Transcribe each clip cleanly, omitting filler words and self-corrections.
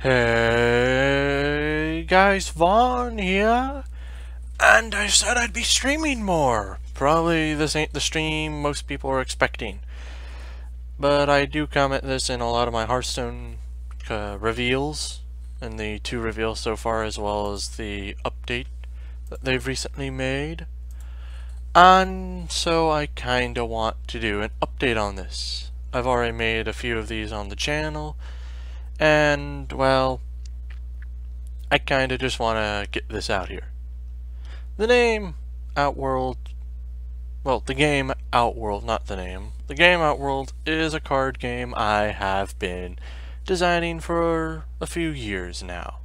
Hey guys, Vaughn here, and I said I'd be streaming more. Probably this ain't the stream most people are expecting, but I do comment this in a lot of my Hearthstone reveals, and the 2 reveals so far, as well as the update that they've recently made. And so I kinda want to do an update on this. I've already made a few of these on the channel, and well, I kinda just wanna get this out here. The name OutWorld, well, the game OutWorld, not the name. The game OutWorld is a card game I have been designing for a few years now.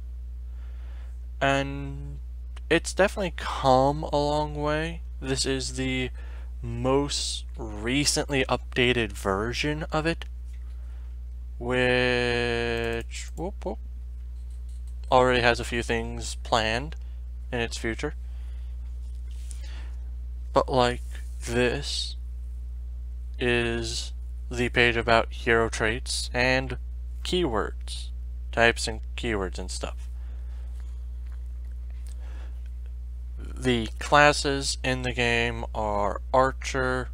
And it's definitely come a long way. This is the most recently updated version of it, which already has a few things planned in its future. But like, this is the page about hero traits and keywords, types and keywords and stuff. The classes in the game are Archer,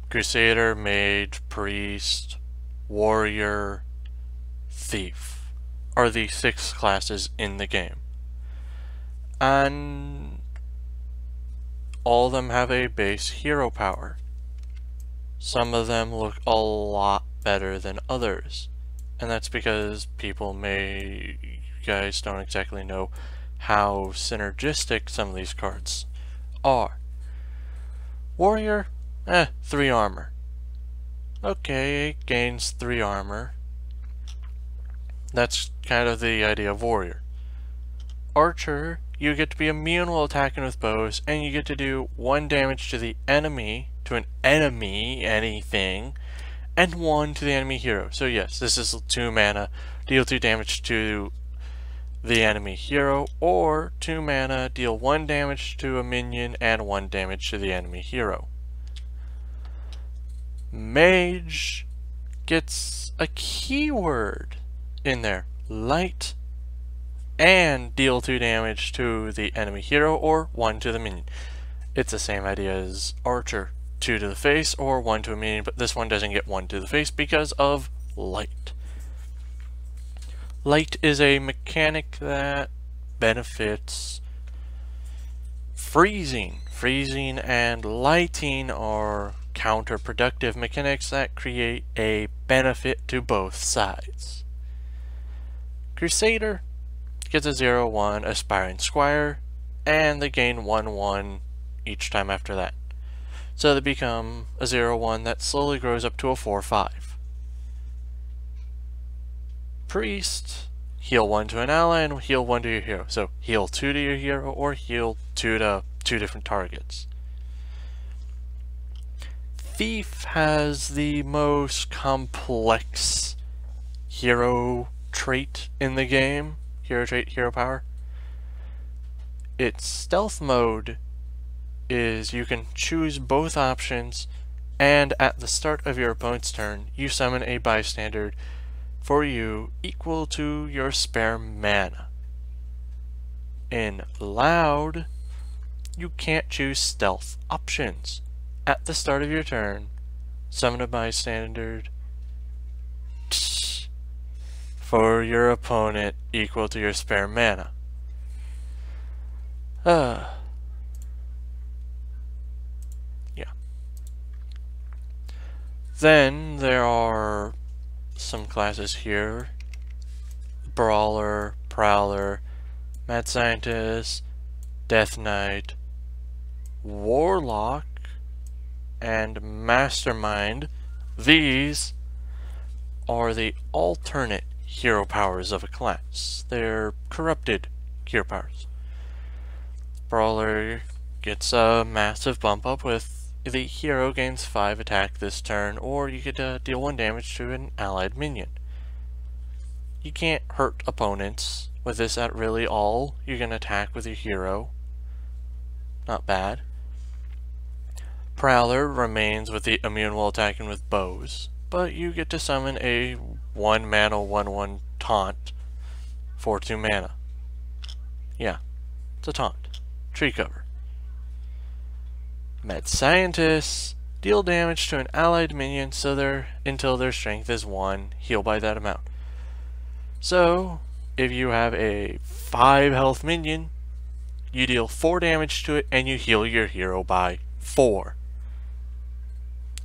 Crusader, Mage, Priest, Warrior, Thief are the 6 classes in the game. And all of them have a base hero power. Some of them look a lot better than others, and that's because you guys don't exactly know how synergistic some of these cards are. Warrior, 3 armor. Okay, it gains 3 armor. That's kind of the idea of Warrior. Archer, you get to be immune while attacking with bows, and you get to do 1 damage to the enemy, anything, and 1 to the enemy hero. So yes, this is 2 mana, deal 2 damage to the enemy hero, or 2 mana, deal 1 damage to a minion and 1 damage to the enemy hero. Mage gets a keyword in there, light, and deal 2 damage to the enemy hero or 1 to the minion. It's the same idea as Archer, 2 to the face or 1 to a minion, but this one doesn't get 1 to the face because of light. Light is a mechanic that benefits freezing. Freezing and lighting are counterproductive mechanics that create a benefit to both sides. Crusader gets a 0/1 Aspiring Squire, and they gain 1/1 each time after that. So they become a 0/1 that slowly grows up to a 4/5. Priest, heal 1 to an ally and heal 1 to your hero. So heal 2 to your hero or heal 2 to 2 different targets. Thief has the most complex hero trait in the game. Hero trait, hero power. Its stealth mode is you can choose both options, and at the start of your opponent's turn, you summon a bystander for you equal to your spare mana. In Loud, you can't choose stealth options. At the start of your turn, summon a bystander for your opponent equal to your spare mana. Yeah. Then there are some classes here: Brawler, Prowler, Mad Scientist, Death Knight, Warlock, and Mastermind. These are the alternate hero powers of a class. They're corrupted hero powers. Brawler gets a massive bump up with the hero gains 5 attack this turn, or you get to deal 1 damage to an allied minion. You can't hurt opponents with this at really all. You can attack with your hero. Not bad. Prowler remains with the immune while attacking with bows, but you get to summon a 1 mana 1/1 taunt for 2 mana. Yeah, it's a taunt. Tree cover. Mad Scientists deal damage to an allied minion until their strength is 1, heal by that amount. So, if you have a 5 health minion, you deal 4 damage to it and you heal your hero by 4.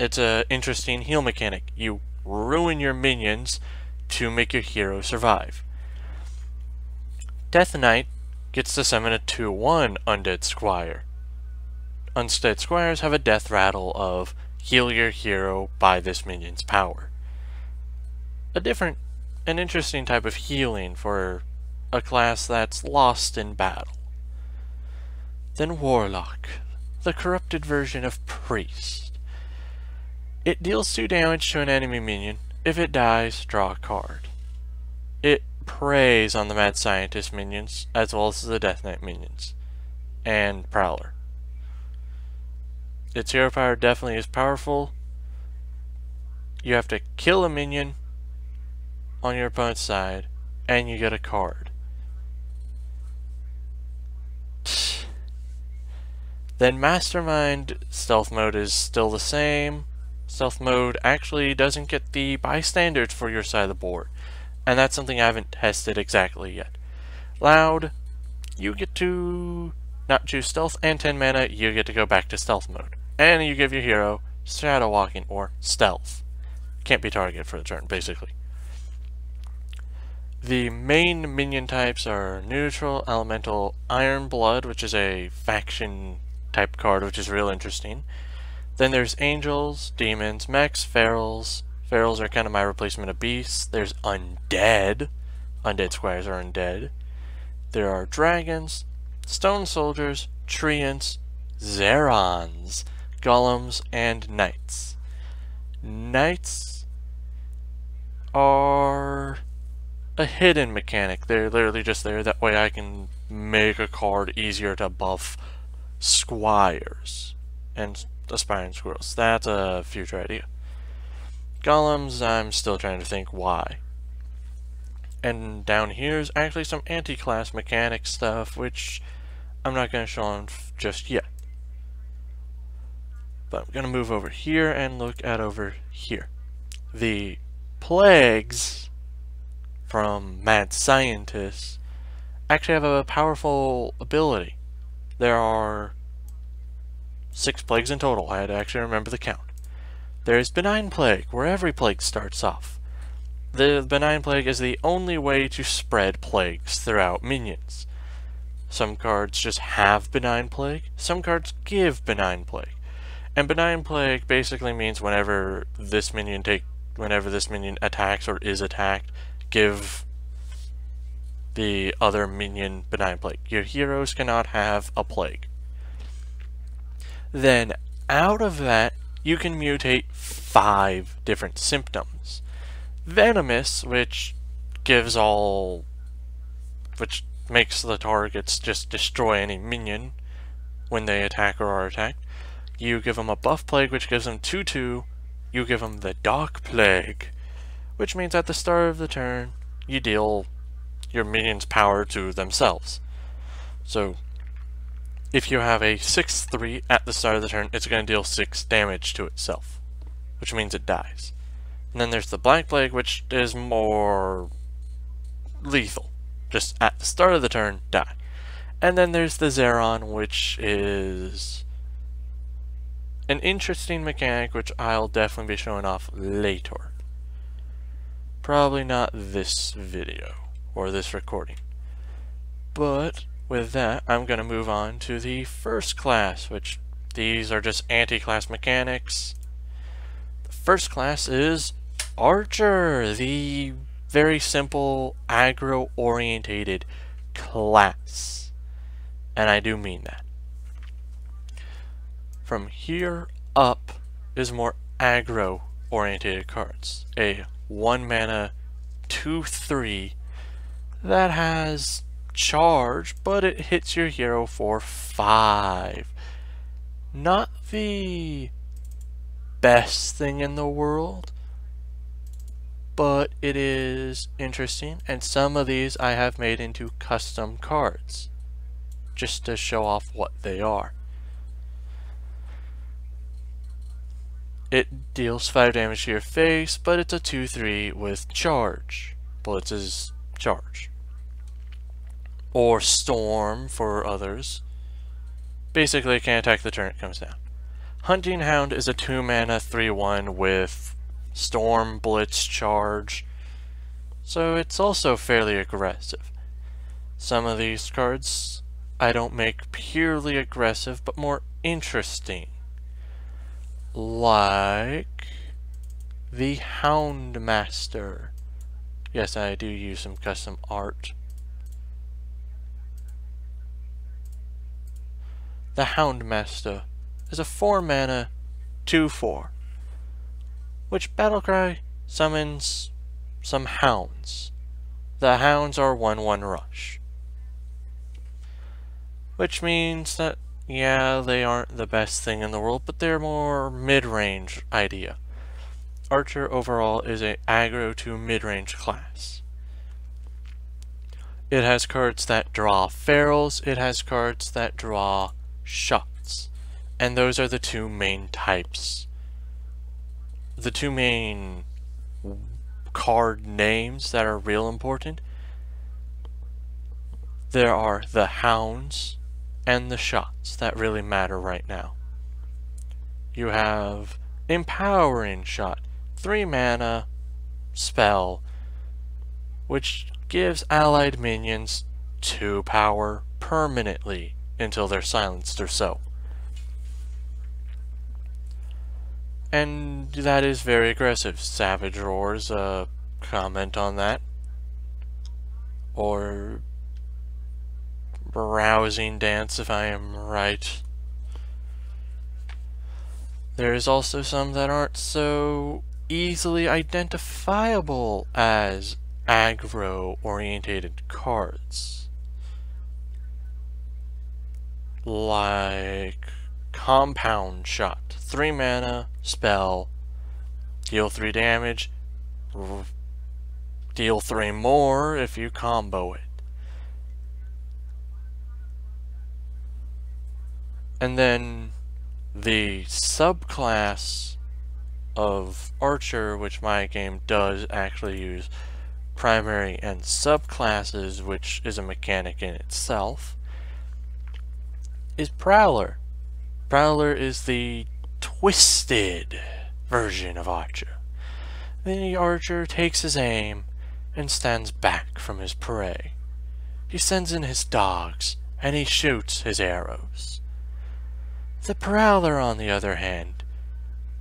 It's an interesting heal mechanic. You ruin your minions to make your hero survive. Death Knight gets to summon a 2/1 Undead Squire. Undead Squires have a death rattle of heal your hero by this minion's power. An interesting type of healing for a class that's lost in battle. Then Warlock, the corrupted version of Priest. It deals 2 damage to an enemy minion. If it dies, draw a card. It preys on the Mad Scientist minions, as well as the Death Knight minions, and Prowler. Its hero power definitely is powerful. You have to kill a minion on your opponent's side, and you get a card. Then Mastermind stealth mode is still the same. Stealth mode actually doesn't get the bystanders for your side of the board, and that's something I haven't tested exactly yet. Loud, you get to not choose stealth and 10 mana, you get to go back to stealth mode. And you give your hero shadow walking or stealth. Can't be targeted for the turn, basically. The main minion types are neutral, elemental, Iron Blood, which is a faction type card, which is real interesting. Then there's angels, demons, mechs, ferals. Ferals are kind of my replacement of beasts. There's undead. Undead squires are undead. There are dragons, stone soldiers, treants, zerons, golems, and knights. Knights are a hidden mechanic. They're literally just there. That way I can make a card easier to buff squires and aspiring squirrels. That's a future idea. Golems, I'm still trying to think why. And down here is actually some anti-class mechanic stuff, which I'm not going to show on just yet. But I'm going to move over here and look at over here. The plagues from Mad Scientists actually have a powerful ability. There are 6 plagues in total. I had to actually remember the count. There's Benign Plague, where every plague starts off. The Benign Plague is the only way to spread plagues throughout minions. Some cards just have Benign Plague, some cards give Benign Plague. And Benign Plague basically means whenever this minion attacks or is attacked, give the other minion Benign Plague. Your heroes cannot have a plague. Then, out of that, you can mutate 5 different symptoms. Venomous, which makes the targets just destroy any minion when they attack or are attacked. You give them a buff plague, which gives them 2/2. You give them the Dark Plague, which means at the start of the turn, you deal your minions' power to themselves. So, if you have a 6/3 at the start of the turn, it's going to deal 6 damage to itself, which means it dies. And then there's the Black Plague, which is more lethal. Just at the start of the turn, die. And then there's the Zeron, which is an interesting mechanic, which I'll definitely be showing off later. Probably not this video, or this recording. But with that, I'm going to move on to the first class, which these are just anti-class mechanics. The first class is Archer, the very simple aggro-orientated class. And I do mean that. From here up is more aggro-orientated cards. A 1 mana 2/3 that has charge, but it hits your hero for 5. Not the best thing in the world, but it is interesting, and some of these I have made into custom cards, just to show off what they are. It deals 5 damage to your face, but it's a 2/3 with charge. Blitz's charge. Or Storm for others. Basically, it can attack the turn it comes down. Hunting Hound is a 2 mana 3/1 with Storm, Blitz, Charge. So it's also fairly aggressive. Some of these cards I don't make purely aggressive, but more interesting. Like the Houndmaster. Yes, I do use some custom art. The Houndmaster is a 4 mana 2/4, which Battlecry summons some hounds. The hounds are 1/1 rush, which means that, yeah, they aren't the best thing in the world, but they're more mid-range idea. Archer overall is a aggro to mid-range class. It has cards that draw ferals, it has cards that draw shots, and those are the two main types. The two main card names that are real important. There are the hounds and the shots that really matter right now. You have Empowering Shot, 3 mana spell, which gives allied minions 2 power permanently until they're silenced or so. And that is very aggressive. Savage Roars, comment on that. Or Rousing Dance, if I am right. There's also some that aren't so easily identifiable as aggro-orientated cards. Like Compound Shot, 3 mana, spell, deal 3 damage, deal 3 more if you combo it. And then the subclass of Archer, which my game does actually use primary and subclasses, which is a mechanic in itself, is Prowler. Prowler is the twisted version of Archer. The Archer takes his aim and stands back from his prey. He sends in his dogs and he shoots his arrows. The Prowler, on the other hand,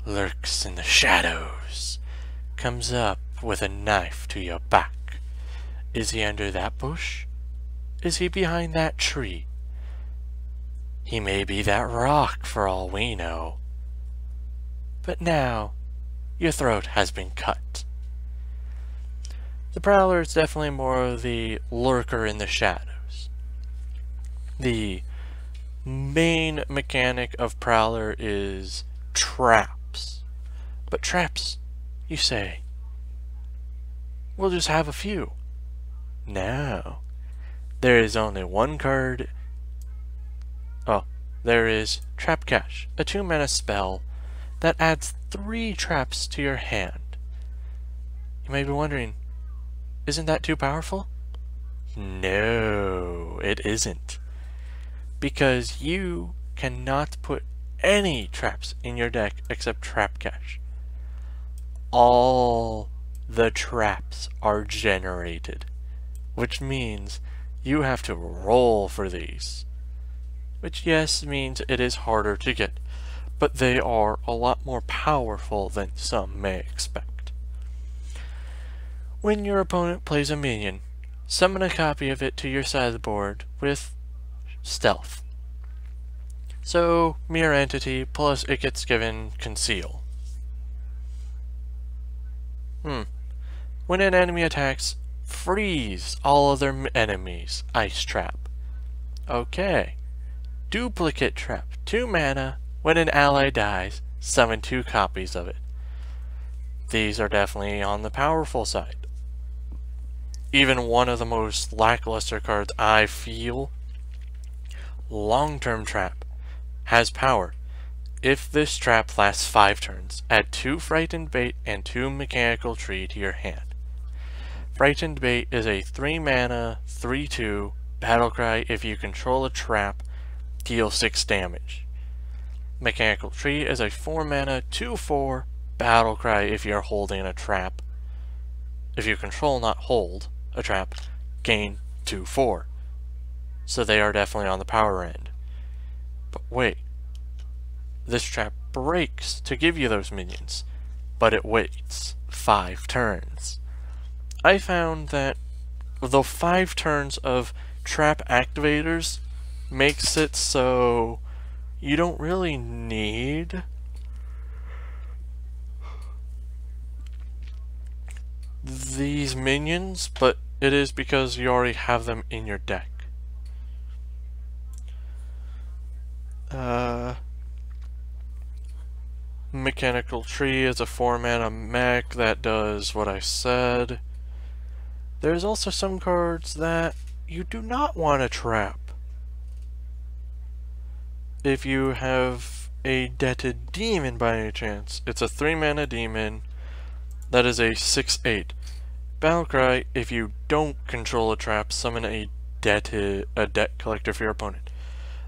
lurks in the shadows, comes up with a knife to your back. Is he under that bush? Is he behind that tree? He may be that rock for all we know. But now, your throat has been cut. The Prowler is definitely more of the lurker in the shadows. The main mechanic of Prowler is traps. But traps, you say, we'll just have a few. No. There is only one card. Oh, there is Trap Cache, a 2 mana spell that adds 3 traps to your hand. You may be wondering, isn't that too powerful? No, it isn't. Because you cannot put any traps in your deck except Trap Cache. All the traps are generated, which means you have to roll for these. Which, yes, means it is harder to get, but they are a lot more powerful than some may expect. When your opponent plays a minion, summon a copy of it to your side of the board with Stealth. So, Mirror Entity, plus it gets given Conceal. When an enemy attacks, freeze all other enemies. Ice Trap. Okay. Duplicate Trap, 2 mana. When an ally dies, summon 2 copies of it. these are definitely on the powerful side. Even one of the most lackluster cards, I feel, Long-Term Trap, has power. If this trap lasts 5 turns, add 2 Frightened Bait and 2 Mechanical Tree to your hand. Frightened Bait is a 3 mana, 3/2 battlecry. If you control a trap, deal 6 damage. Mechanical Tree is a 4 mana, 2/4 battlecry. If you're holding a trap, if you control, not hold, a trap, gain 2/4. So they are definitely on the power end. But wait, this trap breaks to give you those minions, but it waits 5 turns. I found that the 5 turns of trap activators makes it so you don't really need these minions, but it is because you already have them in your deck. Mechanical Tree is a 4 mana mech that does what I said. There's also some cards that you do not want to trap. If you have a Deaded Demon by any chance, it's a 3 mana demon that is a 6/8. Battlecry, if you don't control a trap, summon a debt collector for your opponent.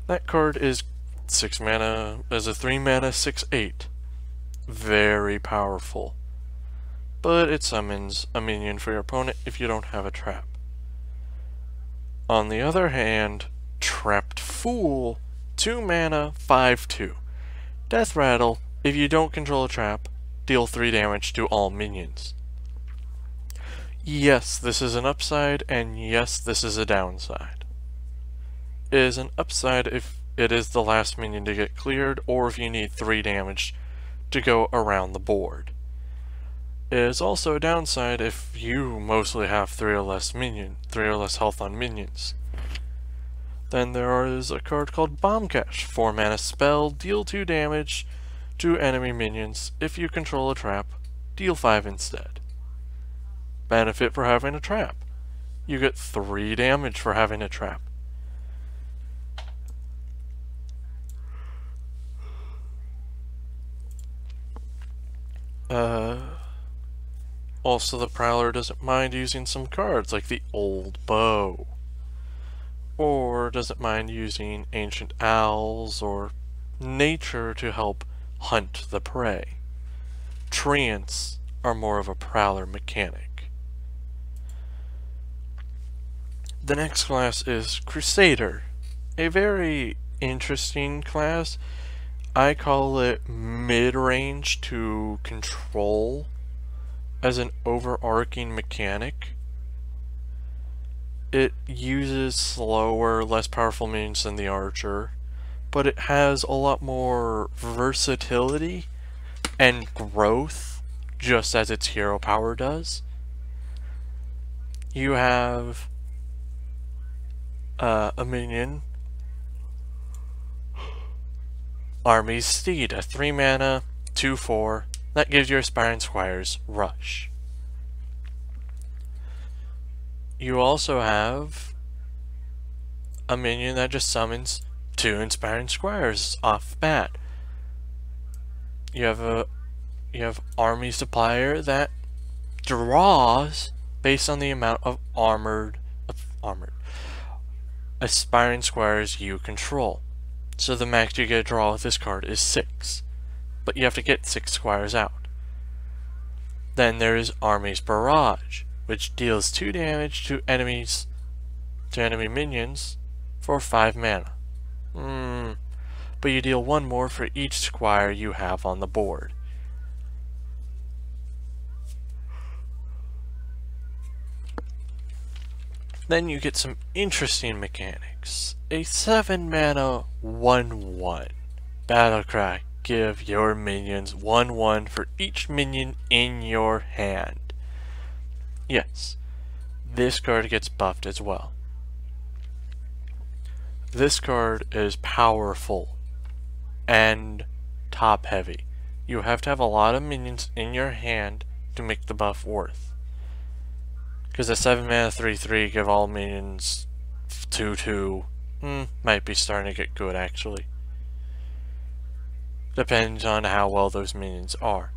That card is 6 mana, as a 3 mana 6/8. Very powerful. But it summons a minion for your opponent if you don't have a trap. On the other hand, Trapped Fool, 2 mana, 5/2. Death Rattle, if you don't control a trap, deal 3 damage to all minions. Yes, this is an upside, and yes, this is a downside. It is an upside if it is the last minion to get cleared, or if you need 3 damage to go around the board. It is also a downside if you mostly have 3 or less health on minions. Then there is a card called Bomb Cache, 4 mana spell, deal 2 damage to enemy minions. If you control a trap, deal 5 instead. Benefit for having a trap. You get 3 damage for having a trap. Also, the Prowler doesn't mind using some cards like the Old Bow, or doesn't mind using Ancient Owls or Nature to help hunt the prey. Treants are more of a Prowler mechanic. The next class is Crusader, a very interesting class. I call it mid-range to control as an overarching mechanic. It uses slower, less powerful minions than the Archer, but it has a lot more versatility and growth, just as its hero power does. You have a minion, Army's Steed, a 3 mana, 2/4, that gives your Aspiring Squires Rush. You also have a minion that just summons 2 Inspiring Squires off bat. You have Army Supplier that draws based on the amount of armored Aspiring Squires you control. So the max you get to draw with this card is 6. But you have to get 6 squires out. Then there is Army's Barrage, which deals 2 damage to enemy minions for 5 mana. But you deal 1 more for each squire you have on the board. Then you get some interesting mechanics. A 7 mana 1/1 Battlecry. Give your minions 1/1 for each minion in your hand. Yes, this card gets buffed as well. This card is powerful and top heavy. You have to have a lot of minions in your hand to make the buff worth. Because a 7 mana 3/3 give all minions 2/2 might be starting to get good actually. Depends on how well those minions are.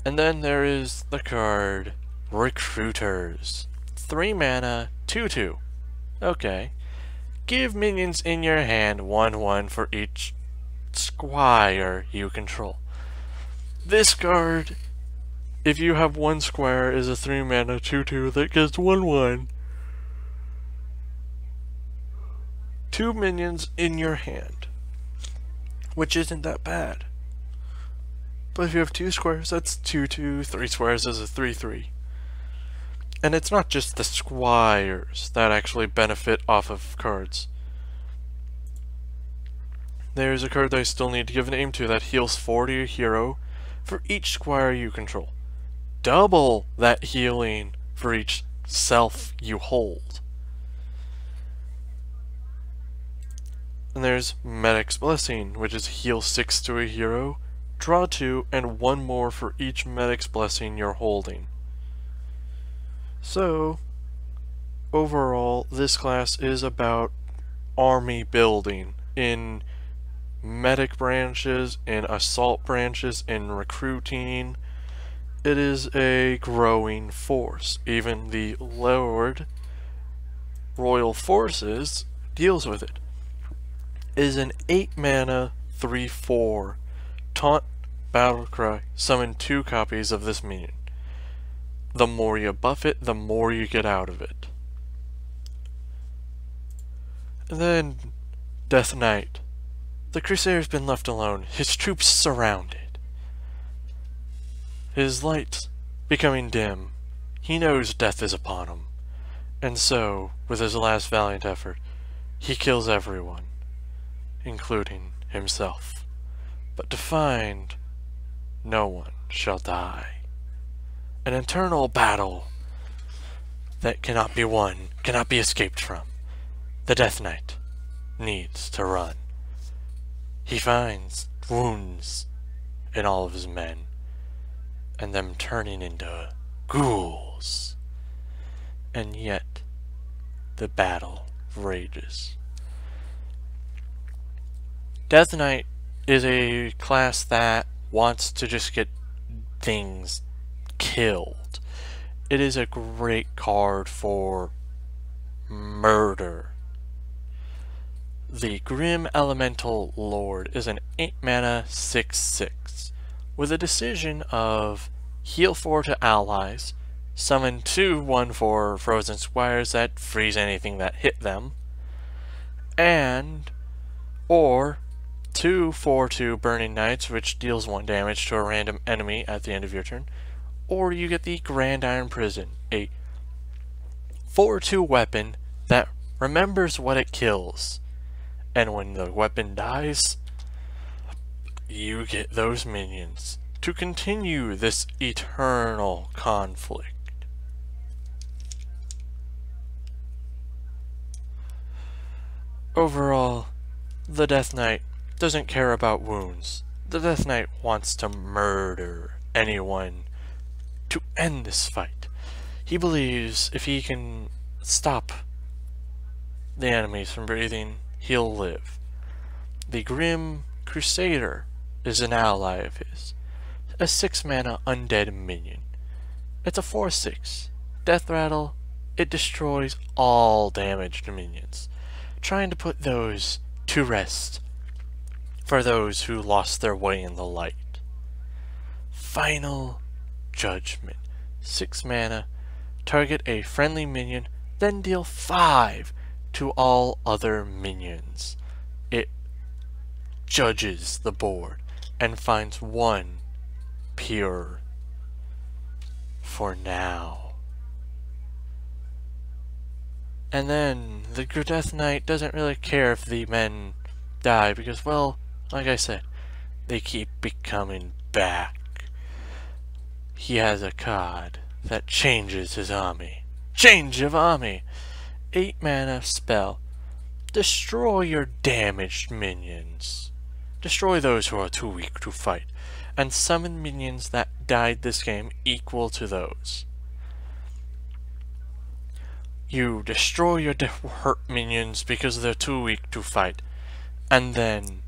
And then there is the card Recruiters. 3 mana 2/2. Okay. Give minions in your hand 1/1 for each squire you control. This card, if you have one squire, is a 3 mana 2/2 that gets 1/1. 2 minions in your hand, which isn't that bad. But if you have 2 squares, that's 2/2. 3 squares is a 3/3. And it's not just the squires that actually benefit off of cards. There's a card that I still need to give a name to that heals 4 to your hero for each squire you control. Double that healing for each self you hold. And there's Medic's Blessing, which is heal 6 to a hero, draw 2, and 1 more for each Medic's Blessing you're holding. So, overall, this class is about army building in medic branches, in assault branches, in recruiting. It is a growing force. Even the Lord Royal Forces deals with it. It is an 8 mana 3/4 taunt battlecry. Summon 2 copies of this minion. The more you buff it, the more you get out of it. And then Death Knight. The Crusader's been left alone, his troops surrounded. His light becoming dim. He knows death is upon him. And so, with his last valiant effort, he kills everyone, including himself. But to find, no one shall die. An eternal battle that cannot be won, cannot be escaped from. The Death Knight needs to run. He finds wounds in all of his men, and them turning into ghouls. And yet, the battle rages. Death Knight is a class that wants to just get things killed. It is a great card for murder. The Grim Elemental Lord is an 8 mana 6/6 with a decision of heal 4 to allies, summon 2 1/4 frozen squires that freeze anything that hit them, and or 2 4/2 Burning Knights, which deals 1 damage to a random enemy at the end of your turn. Or you get the Grand Iron Prison, a 4/2 weapon that remembers what it kills. And when the weapon dies, you get those minions to continue this eternal conflict. Overall, the Death Knight doesn't care about wounds. The Death Knight wants to murder anyone to end this fight. He believes if he can stop the enemies from breathing, he'll live. The Grim Crusader is an ally of his. A 6 mana undead minion. It's a 4/6. Death Rattle, it destroys all damaged minions, trying to put those to rest for those who lost their way in the light. Final Judgment. 6 mana. Target a friendly minion, then deal 5 to all other minions. It judges the board and finds 1 pure for now. And then the Death Knight doesn't really care if the men die because, well, like I said, they keep becoming back. He has a card that changes his army. Change of army! 8 mana spell. Destroy your damaged minions. Destroy those who are too weak to fight. and summon minions that died this game equal to those. You destroy your hurt minions because they're too weak to fight, and then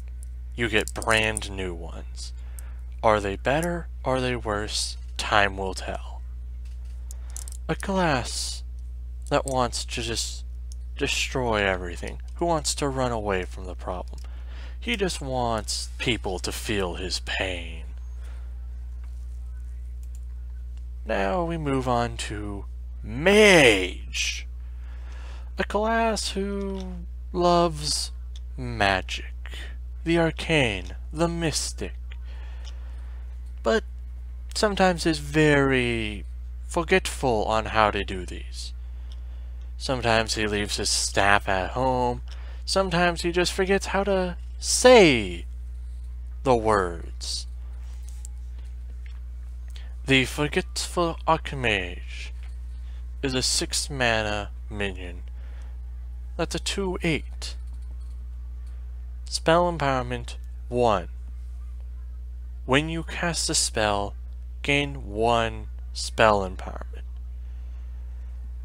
you get brand new ones. Are they better? Are they worse? Time will tell. A class that wants to just destroy everything, who wants to run away from the problem. He just wants people to feel his pain. Now we move on to Mage. A class who loves magic, the arcane, the mystic, but sometimes is very forgetful on how to do these. Sometimes he leaves his staff at home, sometimes he just forgets how to say the words. The Forgetful Archmage is a 6 mana minion. That's a 2/8. Spell Empowerment 1. When you cast a spell, gain 1 spell empowerment.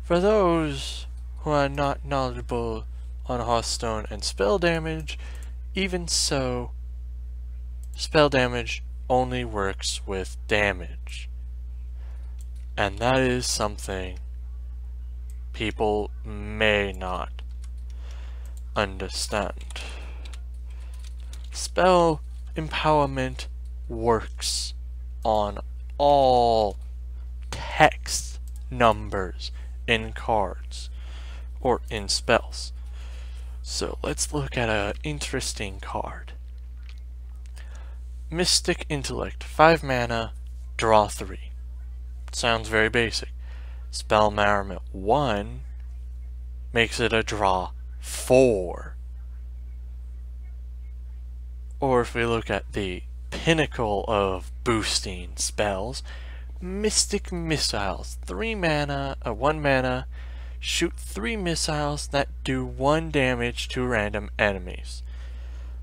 For those who are not knowledgeable on Hearthstone and spell damage, even so, spell damage only works with damage. And that is something people may not understand. Spell empowerment works on all text numbers in cards or in spells. So let's look at an interesting card. Mystic Intellect, 5 mana, draw 3. Sounds very basic. Spell Empowerment 1 makes it a draw 4. Or if we look at the pinnacle of boosting spells, Mystic Missiles, 1 mana, shoot 3 missiles that do 1 damage to random enemies.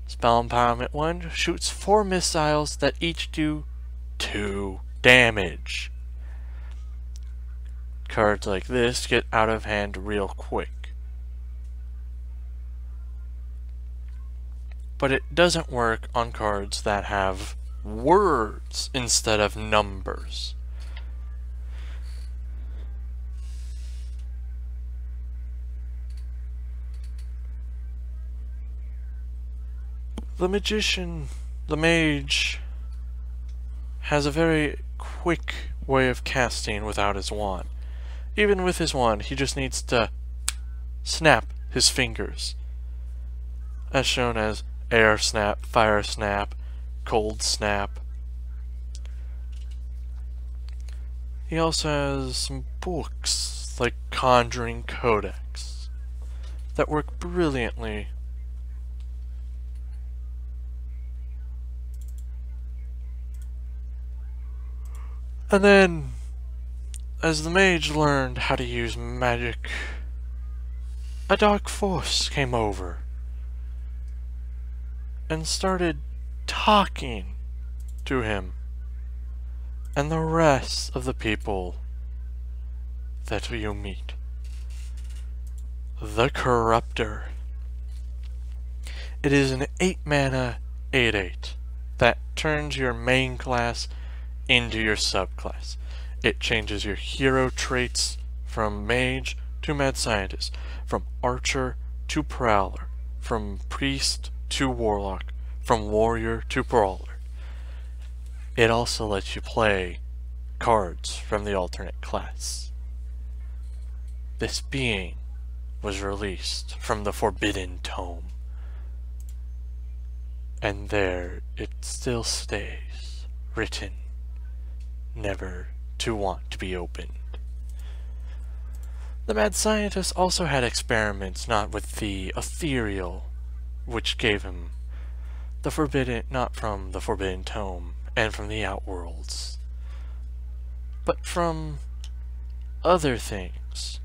Spell Empowerment 1 shoots 4 missiles that each do 2 damage. Cards like this get out of hand real quick. But it doesn't work on cards that have words instead of numbers. The magician, the mage, has a very quick way of casting without his wand. Even with his wand, he just needs to snap his fingers, as shown as air snap, fire snap, cold snap. He also has some books like Conjuring Codex that work brilliantly. And then, as the mage learned how to use magic, a dark force came over and started talking to him and the rest of the people that you meet. The Corruptor. It is an 8 mana 8/8 that turns your main class into your subclass. It changes your hero traits from mage to mad scientist, from archer to prowler, from priest to warlock, from warrior to brawler. It also lets you play cards from the alternate class. This being was released from the Forbidden Tome, and there it still stays, written, never to want to be opened. The mad scientist also had experiments not with the ethereal, which gave him the forbidden, not from the Forbidden Tome and from the OutWorlds, but from other things.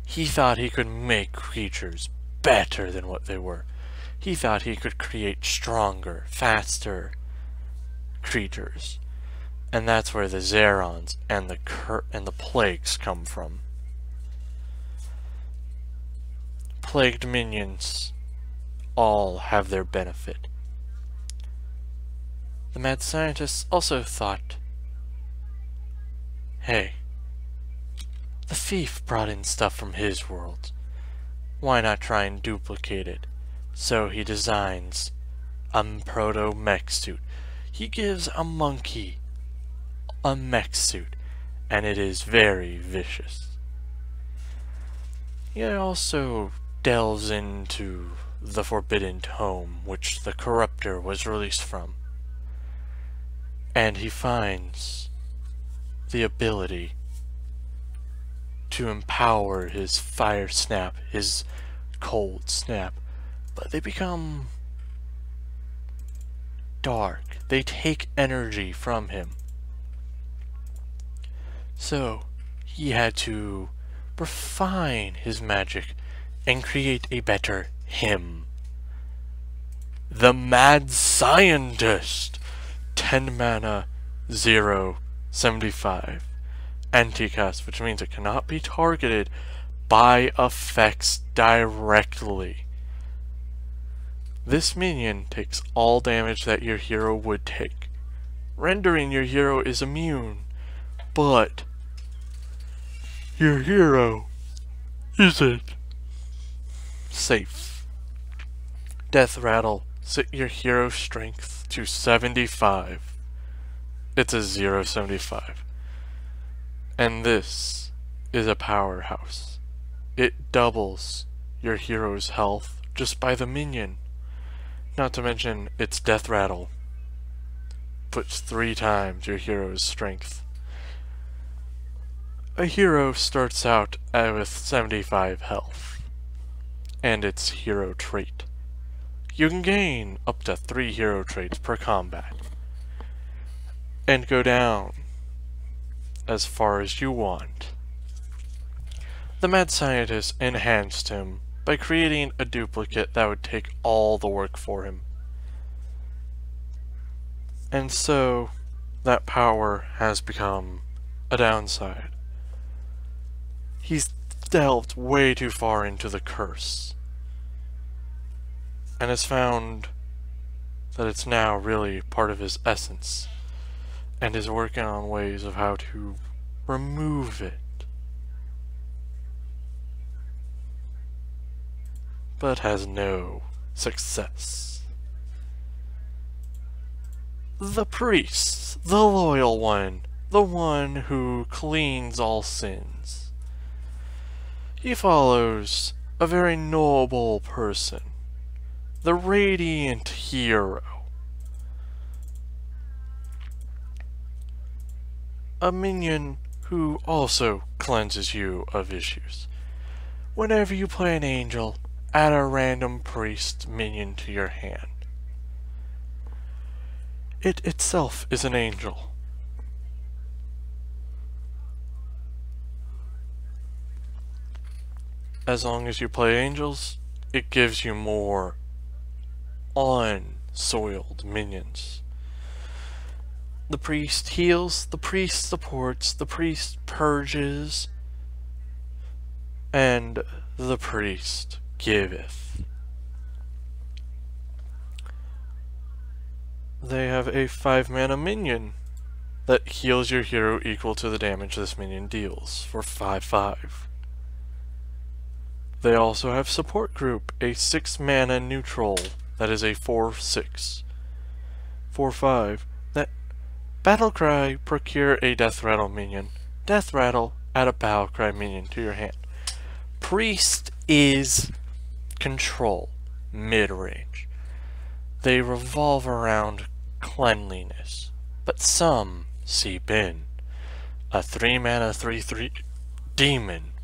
He thought he could make creatures better than what they were. He thought he could create stronger, faster creatures. And that's where the Zerons and the plagues come from. Plagued minions all have their benefit. The mad scientists also thought, hey, the thief brought in stuff from his world. Why not try and duplicate it? So he designs a proto-mech suit. He gives a monkey a mech suit, and it is very vicious. He also delves into the Forbidden Tome, which the Corruptor was released from, and he finds the ability to empower his fire snap, his cold snap, but they become dark. They take energy from him. So he had to refine his magic and create a better him. The Mad Scientist! 10 mana, 0, 75. Anti-cast, which means it cannot be targeted by effects directly. This minion takes all damage that your hero would take, rendering your hero is immune, but your hero isn't safe. Death Rattle, set your hero strength to 75. It's a 0.75. And this is a powerhouse. It doubles your hero's health just by the minion. Not to mention its Death Rattle puts 3 times your hero's strength. A hero starts out with 75 health, and its hero trait. You can gain up to 3 hero traits per combat, and go down as far as you want. The Mad Scientist enhanced him by creating a duplicate that would take all the work for him. And so, that power has become a downside. He's delved way too far into the curse, and has found that it's now really part of his essence, and is working on ways of how to remove it. But has no success. The priest, the loyal one, the one who cleans all sins. He follows a very noble person, the radiant hero. A minion who also cleanses you of issues. Whenever you play an angel, add a random priest minion to your hand. It itself is an angel. As long as you play angels, it gives you more unsoiled minions. The priest heals, the priest supports, the priest purges, and the priest giveth. They have a 5 mana minion that heals your hero equal to the damage this minion deals for 5/5. They also have Support Group, a 6 mana neutral that is a 4/6. 4/5. That Battlecry, procure a Death Rattle minion. Death Rattle, add a Battlecry minion to your hand. Priest is control, mid-range. They revolve around cleanliness, but some seep in. A 3 mana 3/3 demon.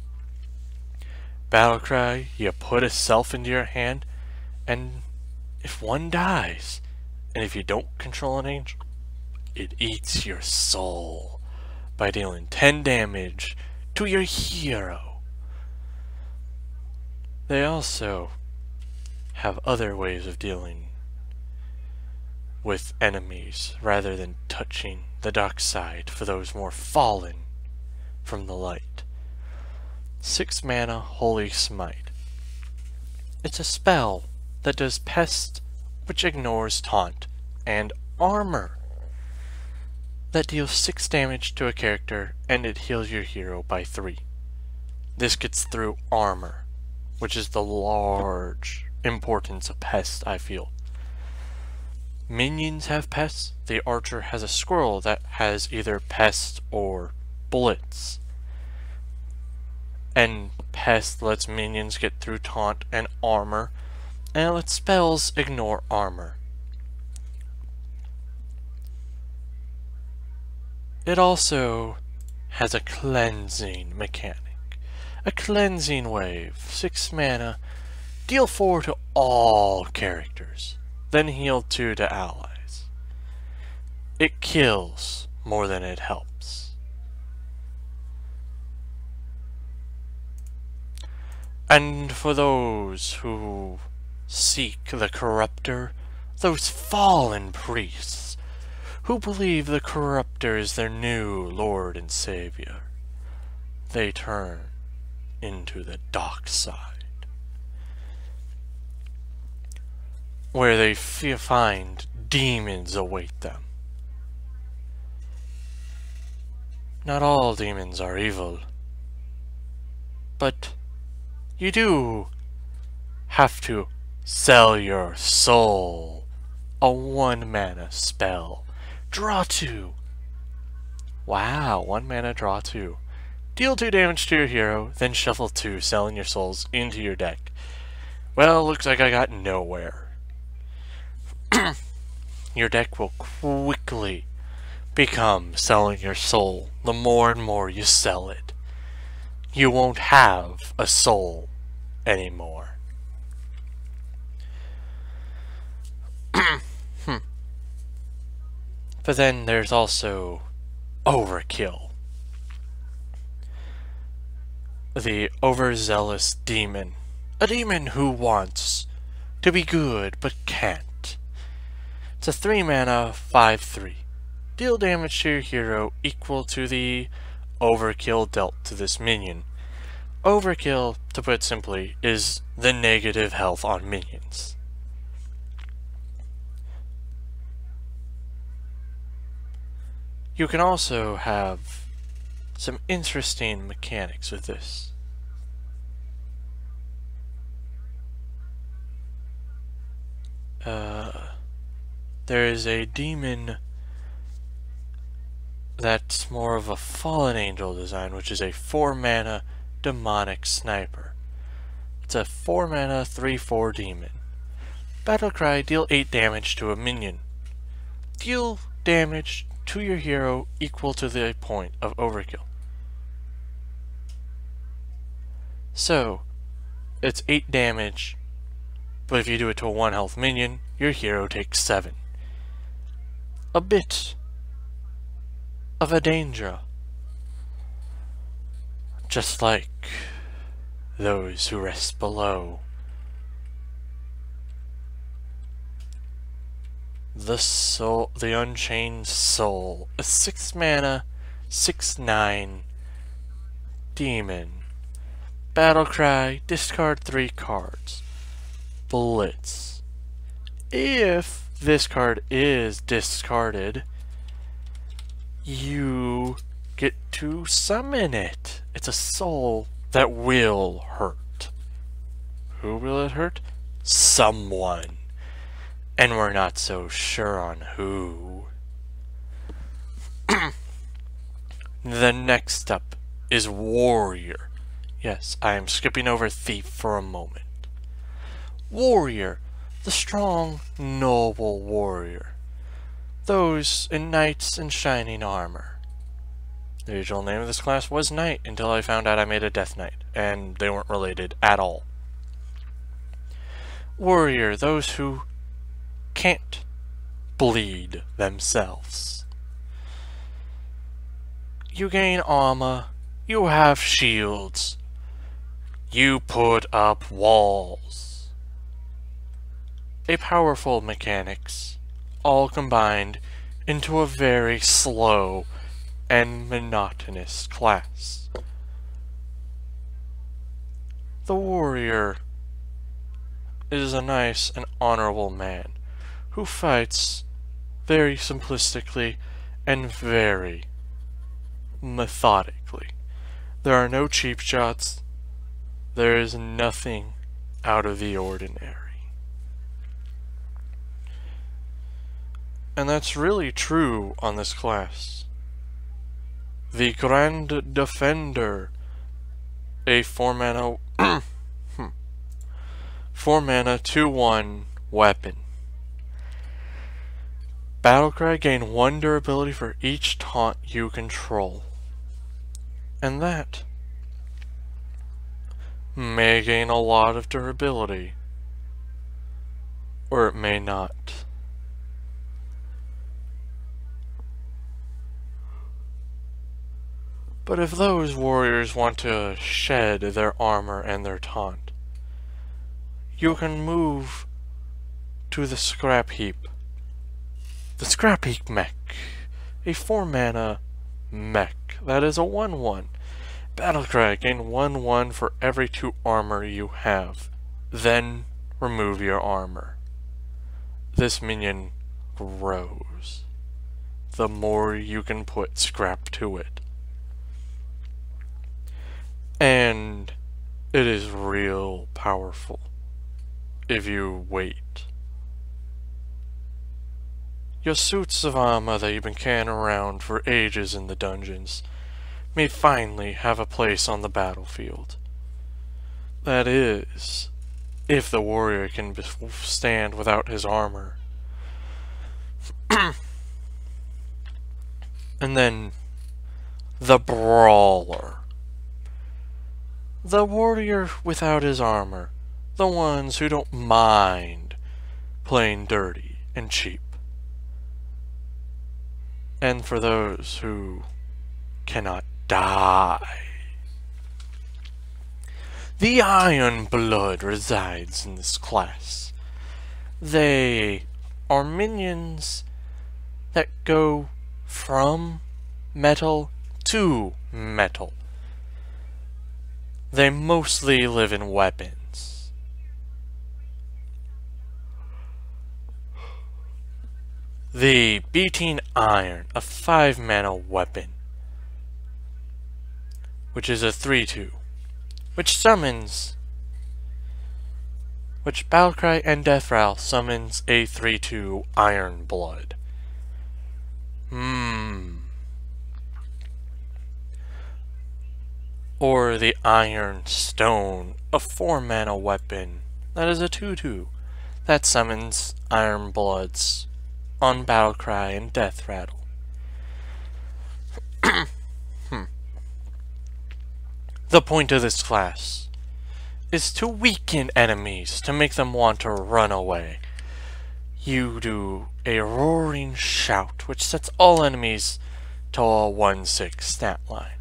Battlecry, you put a self into your hand, and if one dies, and if you don't control an angel, it eats your soul by dealing 10 damage to your hero. They also have other ways of dealing with enemies rather than touching the dark side for those more fallen from the light. 6 mana Holy Smite. It's a spell that does Pest, which ignores Taunt, and Armor, that deals 6 damage to a character and it heals your hero by 3. This gets through Armor, which is the large importance of Pest, I feel. Minions have Pests. The Archer has a squirrel that has either Pest or Blitz. And Pest lets minions get through Taunt and Armor, and it lets spells ignore Armor. It also has a cleansing mechanic. A cleansing wave, 6 mana, deal 4 to all characters, then heal 2 to allies. It kills more than it helps. And for those who seek the Corruptor, those fallen priests who believe the Corruptor is their new Lord and Savior, they turn into the dark side, where they find demons await them. Not all demons are evil, but you do have to sell your soul. A 1 mana spell. Draw 2. Wow, 1 mana, draw 2. Deal 2 damage to your hero, then shuffle 2, selling your souls into your deck. Well, looks like I got nowhere. Your deck will quickly become selling your soul the more and more you sell it. You won't have a soul anymore. But then there's also Overkill. The overzealous demon. A demon who wants to be good but can't. It's a 3 mana 5/3. Deal damage to your hero equal to the overkill dealt to this minion. Overkill, to put it simply, is the negative health on minions. You can also have some interesting mechanics with this. There is a demon that's more of a fallen angel design, which is a 4 mana demonic sniper. It's a 4 mana 3/4 demon. Battlecry, deal 8 damage to a minion. Deal damage to your hero equal to the point of overkill. So, it's 8 damage, but if you do it to a 1 health minion, your hero takes 7. A bit of a danger. Just like those who rest below. The Unchained Soul, a 6 mana, 6/9 demon. Battlecry, discard 3 cards. Blitz. If this card is discarded, you get to summon it. It's a soul that will hurt. Who will it hurt? Someone. And we're not so sure on who. The next up is Warrior. Yes, I am skipping over Thief for a moment. Warrior, the strong, noble warrior. Those in knights in shining armor. The original name of this class was Knight until I found out I made a Death Knight, and they weren't related at all. Warrior, those who can't bleed themselves. You gain armor, you have shields, you put up walls. A powerful mechanics, all combined into a very slow and monotonous class. The warrior is a nice and honorable man who fights very simplistically and very methodically. There are no cheap shots. There is nothing out of the ordinary. And that's really true on this class. The Grand Defender, a 4-mana 4-mana 2/1 weapon. Battlecry gain 1 durability for each taunt you control. And that may gain a lot of durability, or it may not. But if those warriors want to shed their armor and their taunt, you can move to the Scrap Heap. The Scrap Heap mech, a 4-mana mech that is a 1/1. Battlecry, gain 1/1 for every 2 armor you have. Then remove your armor. This minion grows the more you can put scrap to it. And it is real powerful if you wait. Your suits of armor that you've been carrying around for ages in the dungeons may finally have a place on the battlefield. That is, if the warrior can stand without his armor. And then, the Brawler. The warrior without his armor. The ones who don't mind playing dirty and cheap. And for those who cannot die. The Iron Blood resides in this class. They are minions that go from metal to metal. They mostly live in weapons. The Beating Iron, a 5-mana weapon, which is a 3/2, which Battlecry and Deathrattle summons a 3/2 Iron Blood. Or the Iron Stone, a 4-mana weapon that is a 2/2 that summons Iron Bloods on Battlecry and Deathrattle. The point of this class is to weaken enemies, to make them want to run away. You do a Roaring Shout, which sets all enemies to a 1/6 stat line.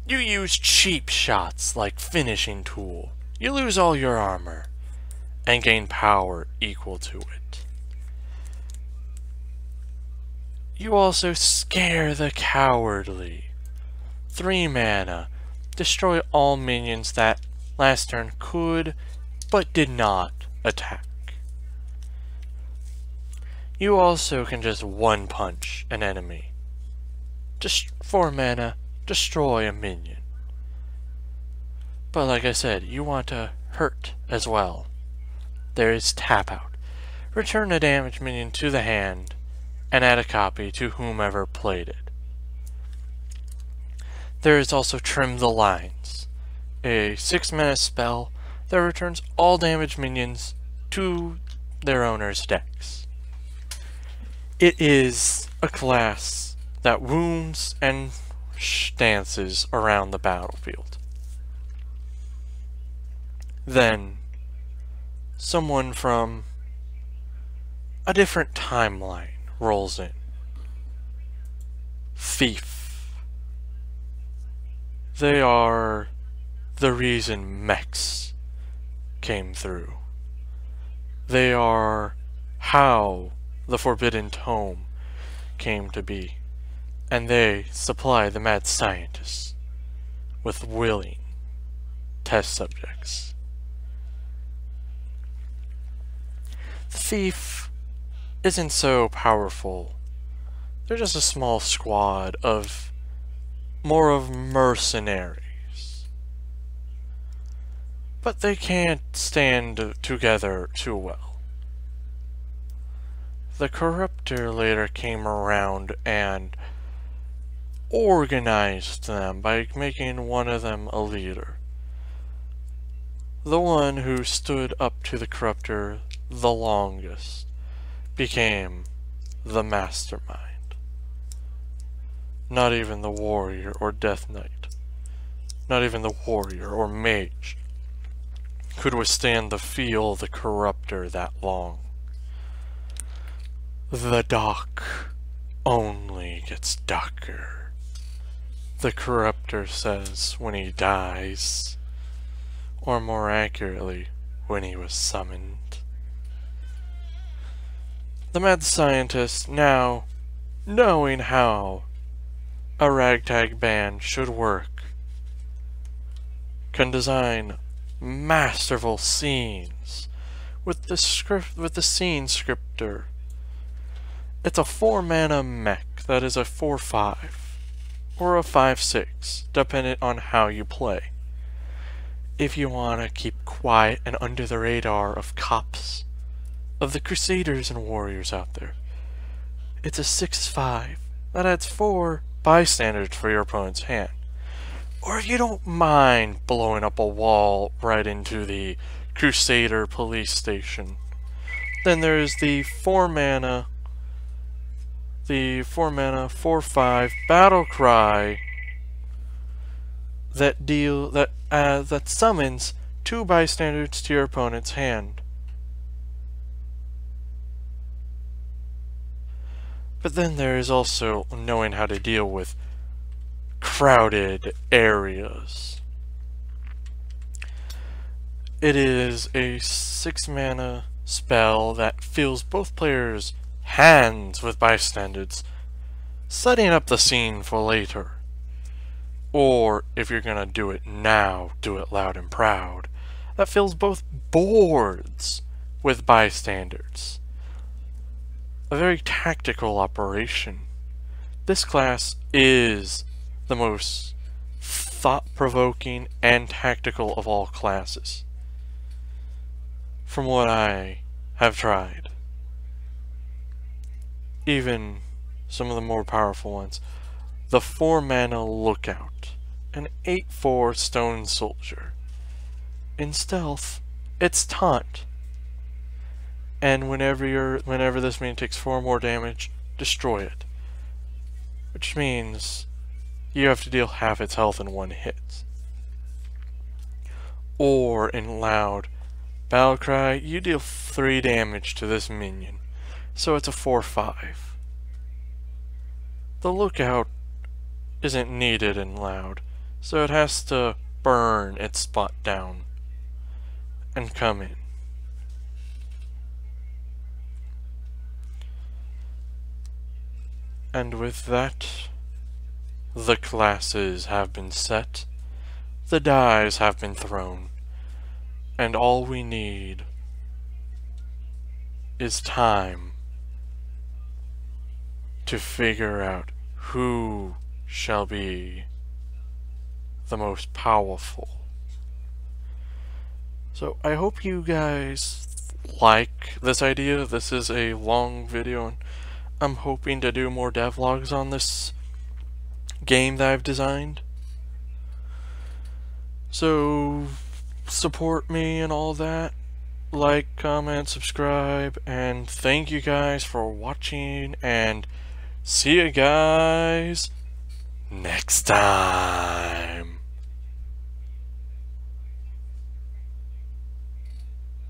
You use cheap shots like Finishing Tool. You lose all your armor and gain power equal to it. You also Scare the Cowardly. 3 mana. Destroy all minions that last turn could, but did not, attack. You also can just 1-punch an enemy. Just 4 mana, destroy a minion. But like I said, you want to hurt as well. There is Tap Out. Return a damaged minion to the hand, and add a copy to whomever played it. There is also Trim the Lines, a 6-mana spell that returns all damaged minions to their owner's decks. It is a class that wounds and dances around the battlefield. Then, someone from a different timeline rolls in. Thief. They are the reason mechs came through. They are how the Forbidden Tome came to be, and they supply the mad scientists with willing test subjects. The thief isn't so powerful. They're just a small squad of more of mercenaries. But they can't stand together too well. The corruptor later came around and organized them by making one of them a leader. The one who stood up to the corruptor the longest became the mastermind. Not even the warrior or death knight, not even the warrior or mage could withstand the feel of the corruptor that long. The dark only gets darker, the corruptor says when he dies, or more accurately, when he was summoned. The mad scientist, now knowing how a ragtag band should work, can design masterful scenes with the scene scripter. It's a 4-mana mech that is a 4/5 or a 5/6, depending on how you play. If you want to keep quiet and under the radar of cops, of the crusaders and warriors out there, it's a 6/5 that adds 4 bystanders for your opponent's hand. Or if you don't mind blowing up a wall right into the Crusader police station, then there's the 4-mana 4/5 battle cry that summons 2 bystanders to your opponent's hand. But then there is also knowing how to deal with crowded areas. It is a 6-mana spell that fills both players' hands with bystanders, setting up the scene for later. Or, if you're gonna do it now, do it loud and proud. That fills both boards with bystanders. A very tactical operation. This class is the most thought-provoking and tactical of all classes, from what I have tried. Even some of the more powerful ones. The 4-mana Lookout, an 8/4 stone soldier. In stealth, it's taunt. And whenever this minion takes 4 more damage, destroy it. Which means you have to deal half its health in 1 hit. Or in loud Battlecry, you deal 3 damage to this minion. So it's a 4/5. The Lookout isn't needed in loud, so it has to burn its spot down and come in. And with that, the classes have been set, the dice have been thrown, and all we need is time to figure out who shall be the most powerful. So I hope you guys like this idea. This is a long video, and I'm hoping to do more devlogs on this game that I've designed. So support me and all that. Like, comment, subscribe, and thank you guys for watching, and see you guys next time.